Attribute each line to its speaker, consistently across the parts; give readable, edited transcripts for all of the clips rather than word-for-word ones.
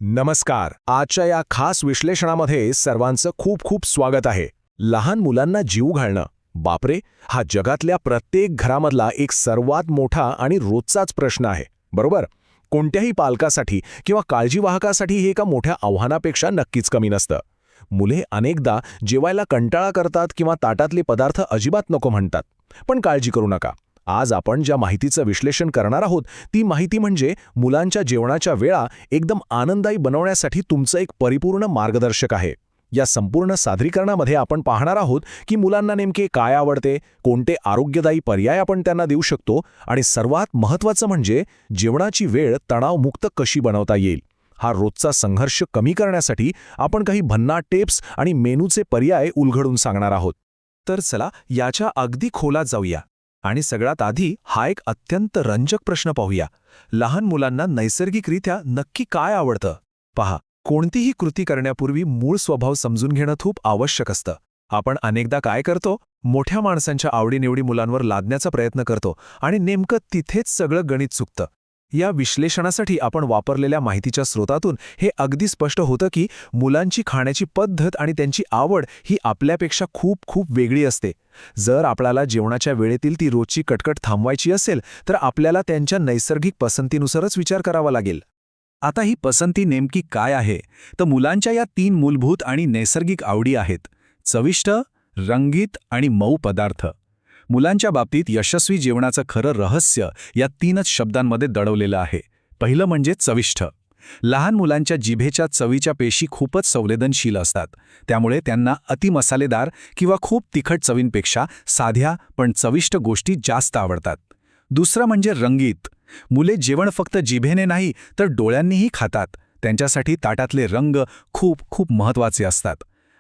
Speaker 1: नमस्कार. आजच्या या खास विश्लेषणामध्ये सर्वांचं खूप खूप स्वागत आहे. लहान मुलांना जीव घालणं, बापरे, हा जगातल्या प्रत्येक घरामधला एक सर्वात मोठा आणि रोजचाच प्रश्न आहे, बरोबर? कोणत्याही पालकासाठी किंवा काळजीवाहकासाठी हे एका मोठ्या आव्हानापेक्षा नक्कीच कमी नसतं. मुले अनेकदा जेवायला कंटाळा करतात किंवा ताटातले पदार्थ अजिबात नको म्हणतात. पण काळजी करू नका. आज आपण ज्या माहितीचं विश्लेषण करणार आहोत ती माहिती म्हणजे मुलांच्या जेवणाच्या वेळा एकदम आनंददायी बनवण्यासाठी तुमचं एक परिपूर्ण मार्गदर्शक आहे. या संपूर्ण सादरीकरणामध्ये आपण पाहणार आहोत की मुलांना नेमके काय आवडते, कोणते आरोग्यदायी पर्याय आपण त्यांना देऊ शकतो आणि सर्वात महत्त्वाचं म्हणजे जेवणाची वेळ तणावमुक्त कशी बनवता येईल. हा रोजचा संघर्ष कमी करण्यासाठी आपण काही भन्नाट टिप्स आणि मेनूचे पर्याय उलगडून सांगणार आहोत. तर चला याच्या अगदी खोलात जाऊया. आणि सगळ्यात आधी हा एक अत्यंत रंजक प्रश्न पाहूया. लहान मुलांना नैसर्गिकरित्या नक्की काय आवडतं? पहा, कोणतीही कृती करण्यापूर्वी मूळ स्वभाव समजून घेणं खूप आवश्यक असतं. आपण अनेकदा काय करतो? मोठ्या माणसांच्या आवडीनिवडी मुलांवर लादण्याचा प्रयत्न करतो आणि नेमकं तिथेच सगळं गणित चुकतं. या विश्लेषणासाठी आपण वापरलेल्या माहितीच्या स्रोतातून हे अगदी स्पष्ट होतं की मुलांची खाण्याची पद्धत आणि त्यांची आवड ही आपल्यापेक्षा खूप खूप वेगळी असते. जर आपल्याला जेवणाच्या वेळेतील ती रोजची कटकट थांबवायची असेल तर आपल्याला त्यांच्या नैसर्गिक पसंतीनुसारच विचार करावा लागेल.
Speaker 2: आता ही पसंती नेमकी काय आहे? तर मुलांच्या या 3 मूलभूत आणि नैसर्गिक आवडी आहेत: चविष्ट, रंगीत आणि मऊ पदार्थ. मुलांच्या बाबतीत यशस्वी जेवणाचं खरं रहस्य या 3च शब्दांमध्ये दडवलेलं आहे. पहिलं म्हणजे चविष्ट. लहान मुलांच्या जिभेच्या चवीच्या पेशी खूपच संवेदनशील असतात. त्यामुळे त्यांना अतिमसालेदार किंवा खूप तिखट चवींपेक्षा साध्या पण चविष्ट गोष्टी जास्त आवडतात. दुसरं म्हणजे रंगीत. मुले जेवण फक्त जिभेने नाही तर डोळ्यांनीही खातात. त्यांच्यासाठी ताटातले रंग खूप खूप महत्त्वाचे असतात.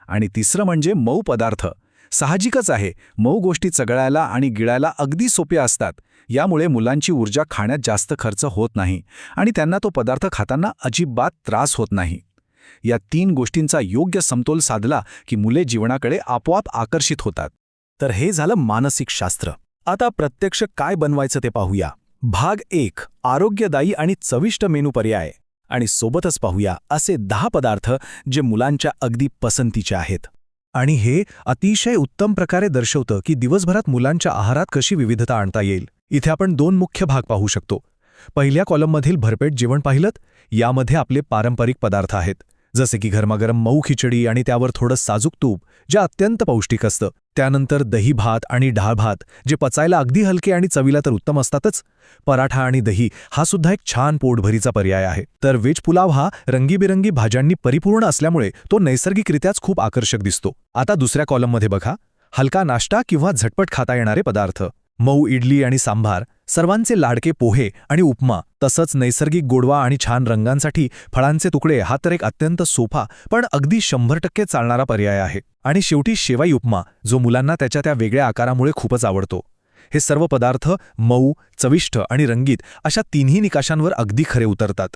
Speaker 2: आणि तिसरं म्हणजे मऊ पदार्थ. साहजिकच आहे, मऊ गोष्टी चघळायला आणि गिळायला अगदी सोप्या असतात. यामुळे मुलांची ऊर्जा खाण्यात जास्त खर्च होत नाही आणि त्यांना तो पदार्थ खाताना अजिबात त्रास होत नाही. या 3 गोष्टींचा योग्य समतोल साधला की मुले जीवनाकडे आपोआप आकर्षित होतात.
Speaker 1: तर हे झालं मानसिक शास्त्र. आता प्रत्यक्ष काय बनवायचं ते पाहूया. भाग 1, आरोग्यदायी आणि चविष्ट मेनू पर्याय. आणि सोबतच पाहूया असे 10 पदार्थ जे मुलांच्या अगदी पसंतीचे आहेत. आणि हे अतिशय उत्तम प्रकारे दर्शवतं की दिवसभरात मुलांच्या आहारात कशी विविधता आणता येईल. इथे आपण 2 मुख्य भाग पाहू शकतो. पहिल्या कॉलममधील भरपेट जेवण पाहिलंत? यामध्ये आपले पारंपरिक पदार्थ आहेत, जसे की गरमागरम मऊ खिचडी आणि त्यावर थोडं साजूक तूप, जे अत्यंत पौष्टिक असतं. त्यानंतर दही भात आणि डाळ भात, जे पचायला अगदी हलके आणि चवीला तर उत्तम असतातच. पराठा आणि दही हा सुद्धा एक छान पोटभरीचा पर्याय आहे. तर व्हेज पुलाव हा रंगीबिरंगी भाज्यांनी परिपूर्ण असल्यामुळे तो नैसर्गिकरित्याच खूप आकर्षक दिसतो. आता दुसऱ्या कॉलममध्ये बघा, हलका नाश्ता किंवा झटपट खाता येणारे पदार्थ. मऊ इडली आणि सांभार, सर्वांचे लाडके पोहे आणि उपमा, तसंच नैसर्गिक गोडवा आणि छान रंगांसाठी फळांचे तुकडे हा तर एक अत्यंत सोपा पण अगदी 100% चालणारा पर्याय आहे. आणि शेवटी शेवाई उपमा, जो मुलांना त्याच्या त्या वेगळ्या आकारामुळे खूपच आवडतो. हे सर्व पदार्थ मऊ, चविष्ट आणि रंगीत अशा 3ही निकषांवर अगदी खरे उतरतात.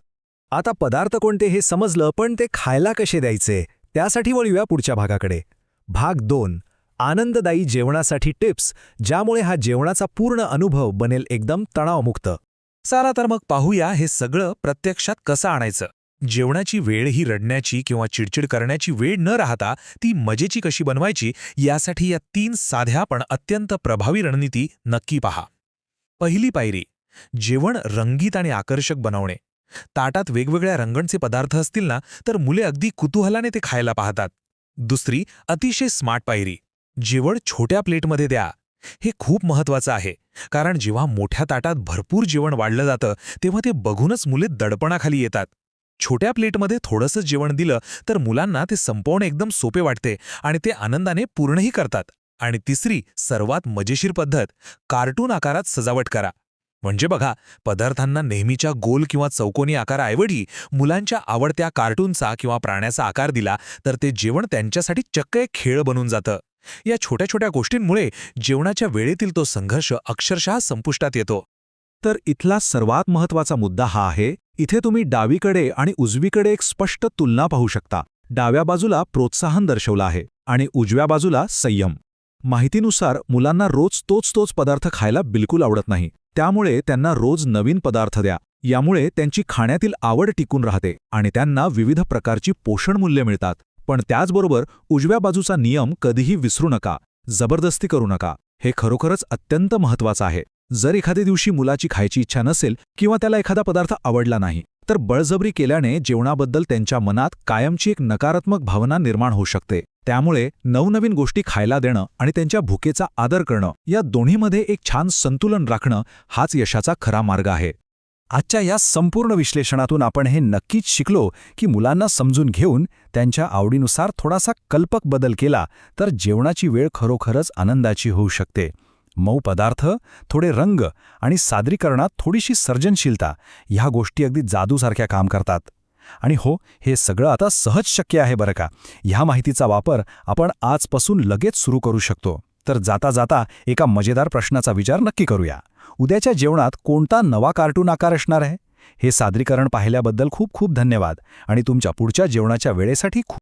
Speaker 1: आता पदार्थ कोणते हे समजलं, पण ते खायला कसे द्यायचे त्यासाठी वळूया पुढच्या भागाकडे. भाग 2, आनंददायी जेवणासाठी टिप्स, ज्यामुळे हा जेवणाचा पूर्ण अनुभव बनेल एकदम तणावमुक्त.
Speaker 3: चला तर मग पाहूया हे सगळं प्रत्यक्षात कसं आणायचं. जेवणाची वेळ ही रडण्याची किंवा चिडचिड करण्याची वेळ न राहता ती मजेची कशी बनवायची, यासाठी या 3 साध्या पण अत्यंत प्रभावी रणनीती नक्की पहा. पहिली पायरी, जेवण रंगीत आणि आकर्षक बनवणे. ताटात वेगवेगळ्या रंगांचे पदार्थ असतील ना, तर मुले अगदी कुतूहलाने ते खायला पाहतात. दुसरी अतिशय स्मार्ट पायरी, जेवण छोट्या प्लेटमध्ये द्या. हे खूप महत्त्वाचं आहे, कारण जेव्हा मोठ्या ताटात भरपूर जेवण वाढलं जातं तेव्हा ते बघूनच मुले दडपणाखाली येतात. छोट्या प्लेटमध्ये थोडंसं जेवण दिलं तर मुलांना ते संपवणे एकदम सोपे वाटते आणि ते आनंदाने पूर्णही करतात. आणि तिसरी सर्वात मजेशीर पद्धत, कार्टून आकारात सजावट करा. म्हणजे बघा, पदार्थांना नेहमीच्या गोल किंवा चौकोनी आकाराऐवजी मुलांच्या आवडत्या कार्टूनचा किंवा प्राण्याचा आकार दिला तर ते जेवण त्यांच्यासाठी चक्क एक खेळ बनून जातं. या छोट्या छोट्या गोष्टींमुळे जेवणाच्या वेळेतील तो संघर्ष अक्षरशः संपुष्टात येतो.
Speaker 2: तर इथला सर्वात महत्त्वाचा मुद्दा हा आहे. इथे तुम्ही डावीकडे आणि उजवीकडे एक स्पष्ट तुलना पाहू शकता. डाव्या बाजूला प्रोत्साहन दर्शवलं आहे आणि उजव्या बाजूला संयम. माहितीनुसार मुलांना रोज तोच पदार्थ खायला बिलकुल आवडत नाही. त्यामुळे त्यांना रोज नवीन पदार्थ द्या. यामुळे त्यांची खाण्यातील आवड टिकून राहते आणि त्यांना विविध प्रकारची पोषण मूल्ये मिळतात. पण त्याचबरोबर उजव्या बाजूचा नियम कधीही विसरू नका, जबरदस्ती करू नका. हे खरोखरच अत्यंत महत्त्वाचं आहे. जर एखाद्या दिवशी मुलाची खायची इच्छा नसेल किंवा त्याला एखादा पदार्थ आवडला नाही, तर बळजबरी केल्याने जेवणाबद्दल त्यांच्या मनात कायमची एक नकारात्मक भावना निर्माण होऊ शकते. त्यामुळे नवनवीन गोष्टी खायला देणं आणि त्यांच्या भुकेचा आदर करणं, या दोन्हीमध्ये एक छान संतुलन राखणं हाच यशाचा खरा मार्ग आहे.
Speaker 4: आजच्या या संपूर्ण विश्लेषणातून आपण हे नक्कीच शिकलो की मुलांना समजून घेऊन त्यांच्या आवडीनुसार थोडासा कल्पक बदल केला तर जेवणाची वेळ खरोखरच आनंदाची होऊ शकते. मऊ पदार्थ, थोडे रंग आणि सादरीकरणात थोडीशी सर्जनशीलता, ह्या गोष्टी अगदी जादूसारख्या काम करतात. आणि हो, हे सगळं आता सहज शक्य आहे बरं का. ह्या माहितीचा वापर आपण आजपासून लगेच सुरू करू शकतो. तर जाता जाता एका मजेदार प्रश्नाचा विचार नक्की करूया. उद्याच्या जेवणात कोणता नवा कार्टून आकार असणार आहे? हे सादरीकरण पाहिल्याबद्दल खूप खूप धन्यवाद आणि तुमच्या पुढच्या जेवणाच्या वेळेसाठी खूप